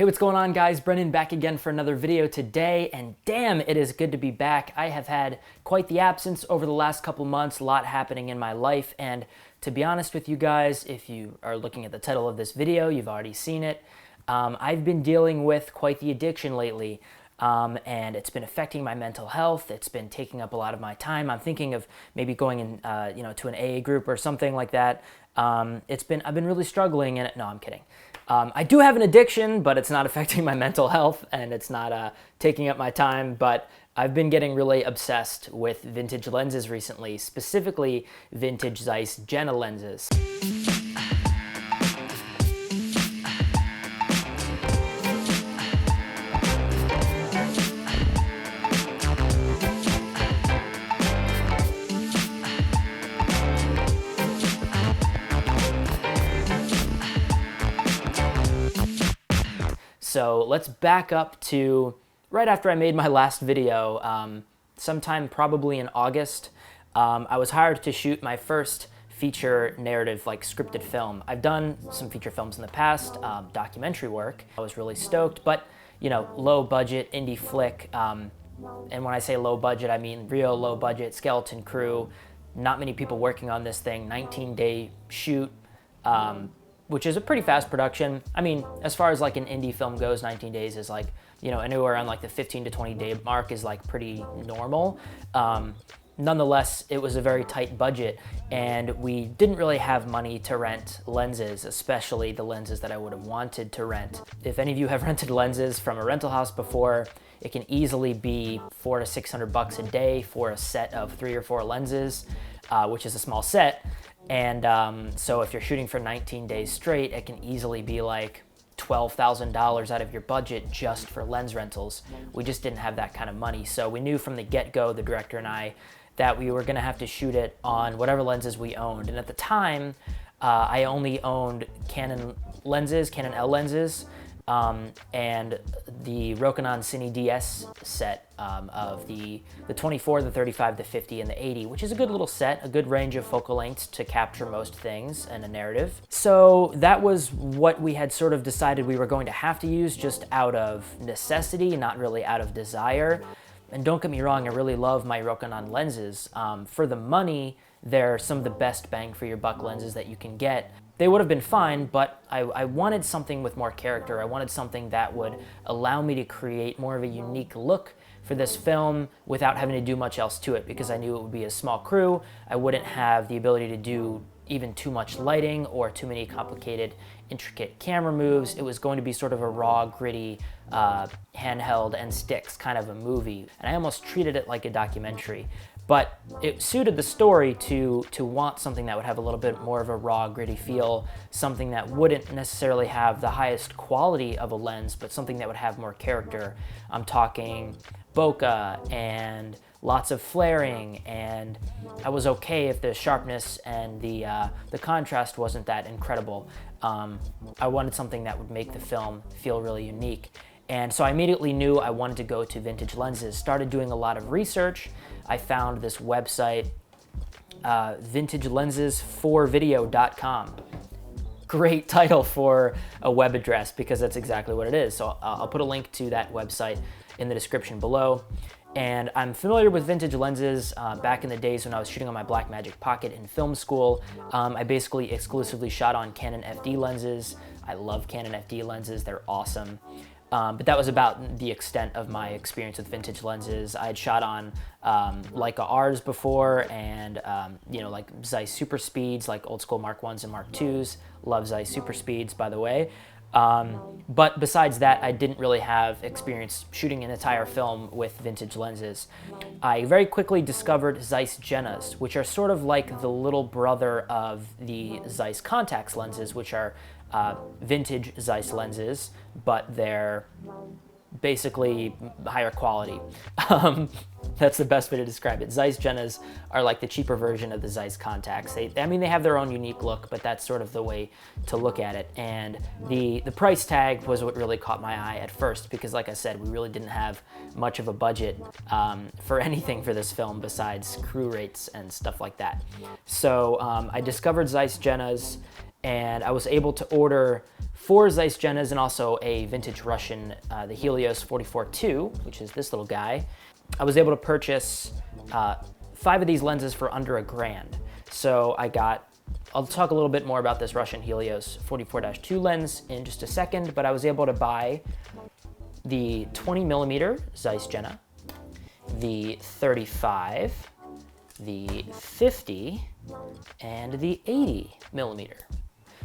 Hey, what's going on, guys? Brennan back again for another video today, and damn, it is good to be back. I have had quite the absence over the last couple months, a lot happening in my life, and to be honest with you guys, if you are looking at the title of this video, you've already seen it. I've been dealing with quite the addiction lately, and it's been affecting my mental health. It's been taking up a lot of my time. I'm thinking of maybe going in, to an AA group or something like that. I've been really struggling, and no, I'm kidding. I do have an addiction, but it's not affecting my mental health, and it's not taking up my time, but I've been getting really obsessed with vintage lenses recently, specifically vintage Zeiss Jenna lenses. So let's back up to right after I made my last video, sometime probably in August. I was hired to shoot my first feature narrative, like scripted film. I've done some feature films in the past, documentary work. I was really stoked, but low budget indie flick. And when I say low budget, I mean real low budget, skeleton crew, not many people working on this thing, 19-day shoot. Which is a pretty fast production. I mean, as far as like an indie film goes, 19 days is like, anywhere around like the 15 to 20 day mark is like pretty normal. Nonetheless, it was a very tight budget, and we didn't really have money to rent lenses, especially the lenses that I would have wanted to rent. If any of you have rented lenses from a rental house before, it can easily be $400 to $600 a day for a set of 3 or 4 lenses, which is a small set. And so if you're shooting for 19 days straight, it can easily be like $12,000 out of your budget just for lens rentals. We just didn't have that kind of money. So we knew from the get-go, the director and I, that we were gonna have to shoot it on whatever lenses we owned. And at the time, I only owned Canon lenses, Canon L lenses, and the Rokinon Cine DS set of the 24, the 35, the 50, and the 80, which is a good little set, a good range of focal lengths to capture most things in a narrative. So that was what we had sort of decided we were going to have to use just out of necessity, not really out of desire. And don't get me wrong, I really love my Rokinon lenses. For the money, they're some of the best bang for your buck lenses that you can get. They would have been fine, but I wanted something with more character. I wanted something that would allow me to create more of a unique look for this film without having to do much else to it, because I knew it would be a small crew. I wouldn't have the ability to do even too much lighting or too many complicated, intricate camera moves. It was going to be sort of a raw, gritty, handheld and sticks kind of a movie. And I almost treated it like a documentary. But it suited the story to want something that would have a little bit more of a raw, gritty feel, something that wouldn't necessarily have the highest quality of a lens, but something that would have more character. I'm talking bokeh and lots of flaring, and I was okay if the sharpness and the contrast wasn't that incredible. I wanted something that would make the film feel really unique. And so I immediately knew I wanted to go to vintage lenses, started doing a lot of research. I found this website, vintagelensesforvideo.com. Great title for a web address, because that's exactly what it is. So I'll put a link to that website in the description below. And I'm familiar with vintage lenses. Back in the days when I was shooting on my Blackmagic Pocket in film school, I basically exclusively shot on Canon FD lenses. I love Canon FD lenses, they're awesome. But that was about the extent of my experience with vintage lenses. I had shot on Leica Rs before, and like Zeiss Super Speeds, like old school Mark 1s and Mark 2s. Love Zeiss Super Speeds, by the way. But besides that, I didn't really have experience shooting an entire film with vintage lenses. I very quickly discovered Zeiss Jennas, which are sort of like the little brother of the Zeiss Contax lenses, which are vintage Zeiss lenses, but they're basically higher quality. That's the best way to describe it. Zeiss Jennas are like the cheaper version of the Zeiss Contax. They have their own unique look, but that's sort of the way to look at it. And the price tag was what really caught my eye at first, because like I said, we really didn't have much of a budget for anything for this film besides crew rates and stuff like that. So I discovered Zeiss Jennas, and I was able to order 4 Zeiss Jennas and also a vintage Russian, the Helios 44-2, which is this little guy. I was able to purchase 5 of these lenses for under $1,000. So I'll talk a little bit more about this Russian Helios 44-2 lens in just a second, but I was able to buy the 20mm Zeiss Jenna, the 35, the 50, and the 80mm.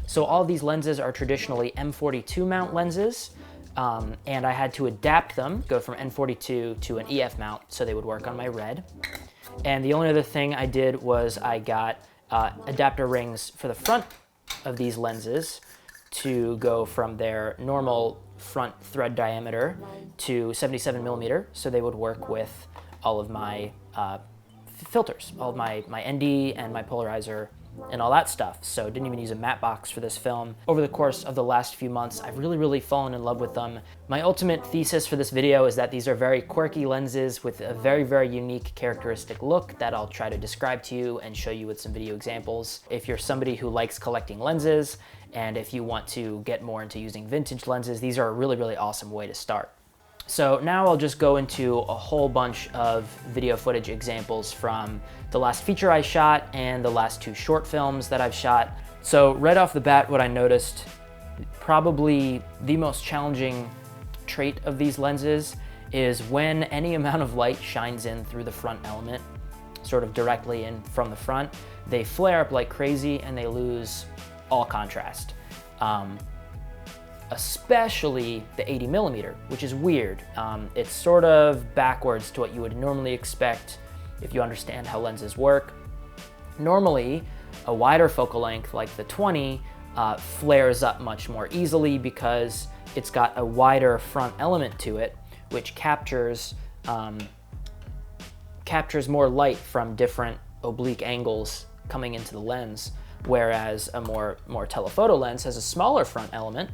So all of these lenses are traditionally M42 mount lenses, and I had to adapt them, go from N42 to an EF mount so they would work on my RED. And the only other thing I did was I got adapter rings for the front of these lenses to go from their normal front thread diameter to 77mm, so they would work with all of my filters, all of my ND and my polarizer and all that stuff. So didn't even use a matte box for this film. Over the course of the last few months, I've really fallen in love with them. My ultimate thesis for this video is that these are very quirky lenses with a very unique characteristic look that I'll try to describe to you and show you with some video examples. If you're somebody who likes collecting lenses, and if you want to get more into using vintage lenses, these are a really awesome way to start. So now I'll just go into a whole bunch of video footage examples from the last feature I shot and the last 2 short films that I've shot. So right off the bat, what I noticed, probably the most challenging trait of these lenses is when any amount of light shines in through the front element, sort of directly in from the front, they flare up like crazy and they lose all contrast. Especially the 80mm, which is weird. It's sort of backwards to what you would normally expect if you understand how lenses work. Normally, a wider focal length like the 20 flares up much more easily because it's got a wider front element to it, which captures more light from different oblique angles coming into the lens, whereas a more telephoto lens has a smaller front element.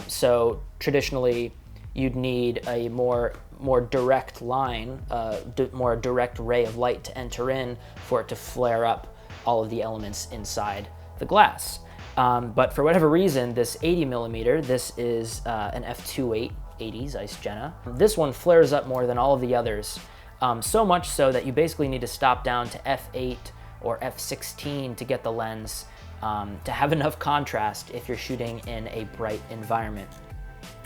So traditionally, you'd need a more direct line, more direct ray of light to enter in for it to flare up all of the elements inside the glass. But for whatever reason, this 80mm, this is an f2.8 80 Zeiss Jenna. This one flares up more than all of the others, so much so that you basically need to stop down to f8 or f16 to get the lens to have enough contrast if you're shooting in a bright environment,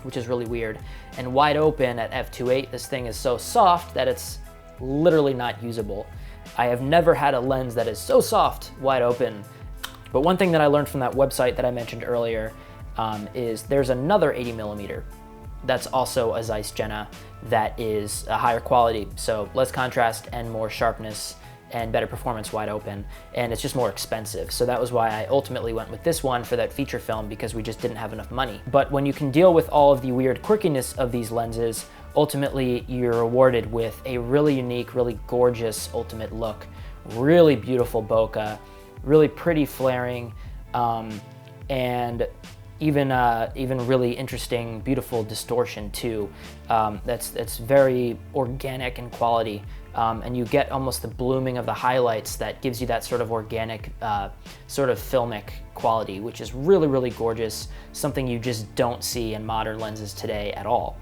which is really weird. And wide open at f2.8, this thing is so soft that it's literally not usable. I have never had a lens that is so soft wide open. But one thing that I learned from that website that I mentioned earlier is there's another 80mm that's also a Zeiss Jenna that is a higher quality, so less contrast and more sharpness and better performance wide open, and it's just more expensive. So that was why I ultimately went with this one for that feature film, because we just didn't have enough money. But when you can deal with all of the weird quirkiness of these lenses, ultimately you're rewarded with a really unique, really gorgeous ultimate look, really beautiful bokeh, really pretty flaring, and even really interesting, beautiful distortion too. That's very organic in quality. And you get almost the blooming of the highlights that gives you that sort of organic, sort of filmic quality, which is really gorgeous, something you just don't see in modern lenses today at all.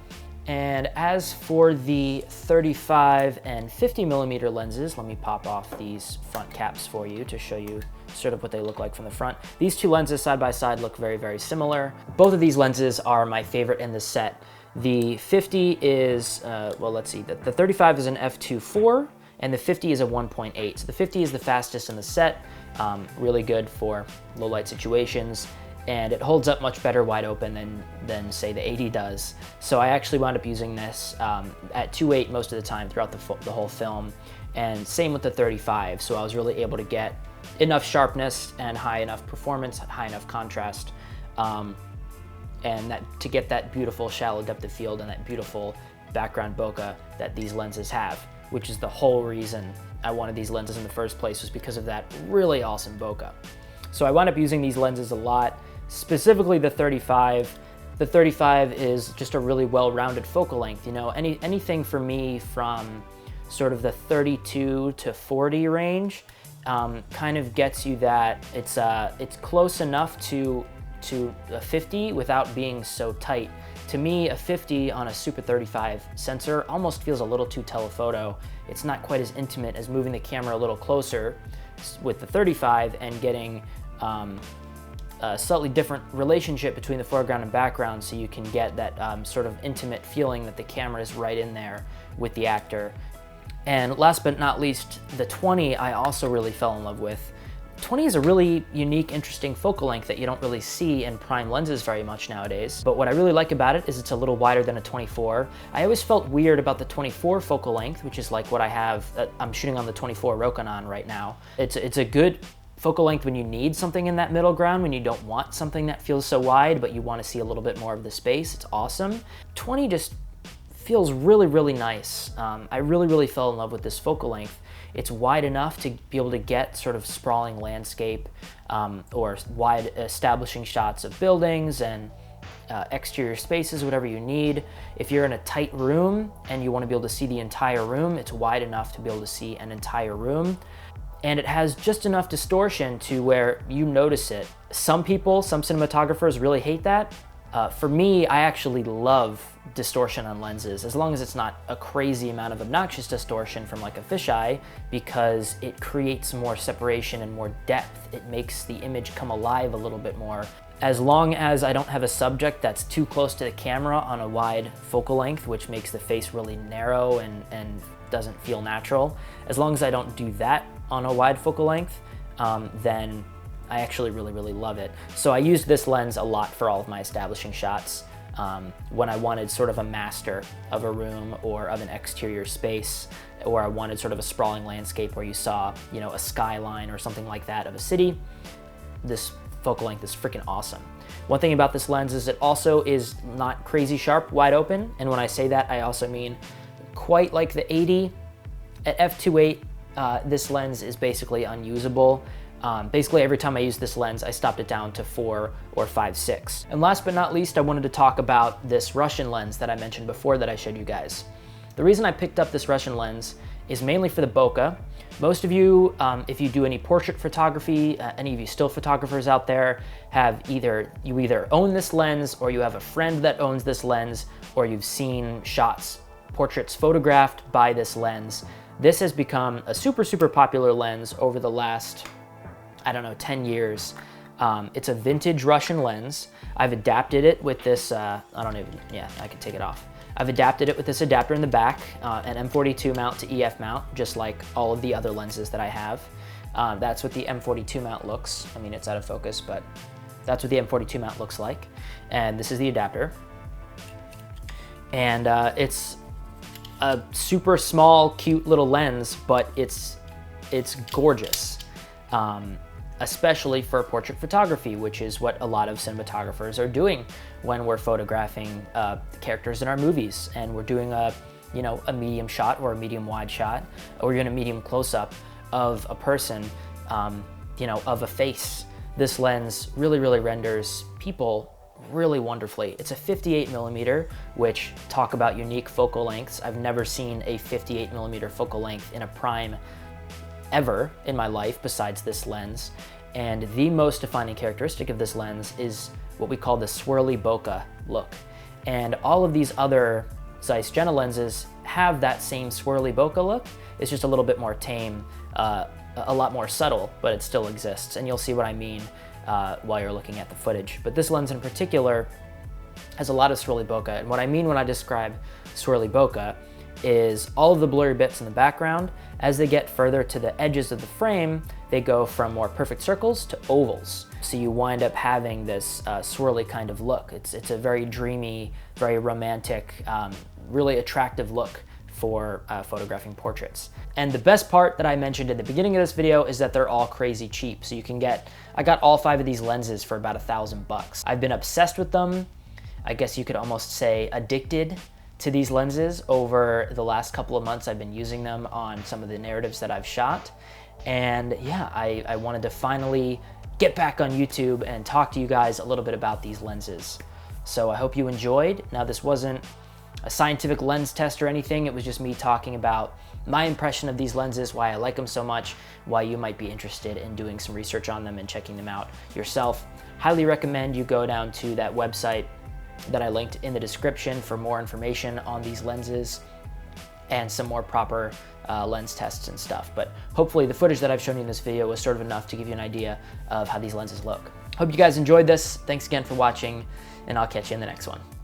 And as for the 35 and 50mm lenses, let me pop off these front caps for you to show you sort of what they look like from the front. These 2 lenses side by side look very similar. Both of these lenses are my favorite in the set. The 50 is, well, let's see, the 35 is an f2.4 and the 50 is a 1.8. So the 50 is the fastest in the set, really good for low light situations, and it holds up much better wide open than say the 80 does. So I actually wound up using this at 2.8 most of the time throughout the whole film, and same with the 35. So I was really able to get enough sharpness and high enough performance, high enough contrast, and to get that beautiful shallow depth of field and that beautiful background bokeh that these lenses have, which is the whole reason I wanted these lenses in the first place, was because of that really awesome bokeh. So I wound up using these lenses a lot, specifically the 35. The 35 is just a really well-rounded focal length. You know, anything for me from sort of the 32 to 40 range kind of gets you that it's close enough to a 50 without being so tight. To me, a 50 on a Super 35 sensor almost feels a little too telephoto. It's not quite as intimate as moving the camera a little closer with the 35 and getting a slightly different relationship between the foreground and background, so you can get that sort of intimate feeling that the camera is right in there with the actor. And last but not least, the 20 I also really fell in love with. 20 is a really unique, interesting focal length that you don't really see in prime lenses very much nowadays. But what I really like about it is it's a little wider than a 24. I always felt weird about the 24 focal length, which is like what I have, I'm shooting on the 24 Rokinon right now. It's a good focal length when you need something in that middle ground, when you don't want something that feels so wide, but you want to see a little bit more of the space. It's awesome. 20 just feels really, really nice. I really fell in love with this focal length. It's wide enough to be able to get sort of sprawling landscape or wide establishing shots of buildings and exterior spaces, whatever you need. If you're in a tight room and you want to be able to see the entire room, it's wide enough to be able to see an entire room. And it has just enough distortion to where you notice it. Some people, some cinematographers really hate that. For me, I actually love distortion on lenses, as long as it's not a crazy amount of obnoxious distortion from like a fisheye, because it creates more separation and more depth. It makes the image come alive a little bit more. As long as I don't have a subject that's too close to the camera on a wide focal length, which makes the face really narrow and doesn't feel natural, as long as I don't do that on a wide focal length, then I actually really love it. So I used this lens a lot for all of my establishing shots when I wanted sort of a master of a room or of an exterior space, or I wanted sort of a sprawling landscape where you saw, you know, a skyline or something like that of a city. This focal length is freaking awesome. One thing about this lens is it also is not crazy sharp wide open, and when I say that, I also mean quite like the 80. At f2.8, this lens is basically unusable. Basically every time I use this lens, I stopped it down to 4 or 5.6. And last but not least, I wanted to talk about this Russian lens that I mentioned before that I showed you guys. The reason I picked up this Russian lens is mainly for the bokeh. Most of you, if you do any portrait photography, any of you still photographers out there, you either own this lens, or you have a friend that owns this lens, or you've seen portraits photographed by this lens. This has become a super popular lens over the last, I don't know, 10 years. It's a vintage Russian lens. I've adapted it with this, I can take it off. I've adapted it with this adapter in the back, an M42 mount to EF mount, just like all of the other lenses that I have. That's what the M42 mount looks. I mean, it's out of focus, but that's what the M42 mount looks like. And this is the adapter. And it's a super small, cute little lens, but it's gorgeous. Especially for portrait photography, which is what a lot of cinematographers are doing when we're photographing the characters in our movies, and we're doing a medium shot or a medium wide shot, or you're in a medium close-up of a person, of a face. This lens really renders people really wonderfully. It's a 58mm, which, talk about unique focal lengths. I've never seen a 58mm focal length in a prime ever in my life besides this lens. And the most defining characteristic of this lens is what we call the swirly bokeh look. And all of these other Zeiss Jenna lenses have that same swirly bokeh look. It's just a little bit more tame, a lot more subtle, but it still exists. And you'll see what I mean while you're looking at the footage. But this lens in particular has a lot of swirly bokeh. And what I mean when I describe swirly bokeh is all of the blurry bits in the background, as they get further to the edges of the frame, they go from more perfect circles to ovals. So you wind up having this swirly kind of look. It's a very dreamy, very romantic, really attractive look for photographing portraits. And the best part that I mentioned at the beginning of this video is that they're all crazy cheap. So you can I got all 5 of these lenses for about $1,000. I've been obsessed with them. I guess you could almost say addicted to these lenses over the last couple of months. I've been using them on some of the narratives that I've shot. And yeah, I wanted to finally get back on YouTube and talk to you guys a little bit about these lenses. So I hope you enjoyed. Now, this wasn't a scientific lens test or anything. It was just me talking about my impression of these lenses, why I like them so much, why you might be interested in doing some research on them and checking them out yourself. Highly recommend you go down to that website that I linked in the description for more information on these lenses and some more proper lens tests and stuff. But hopefully the footage that I've shown you in this video was sort of enough to give you an idea of how these lenses look. Hope you guys enjoyed this. Thanks again for watching, and I'll catch you in the next one.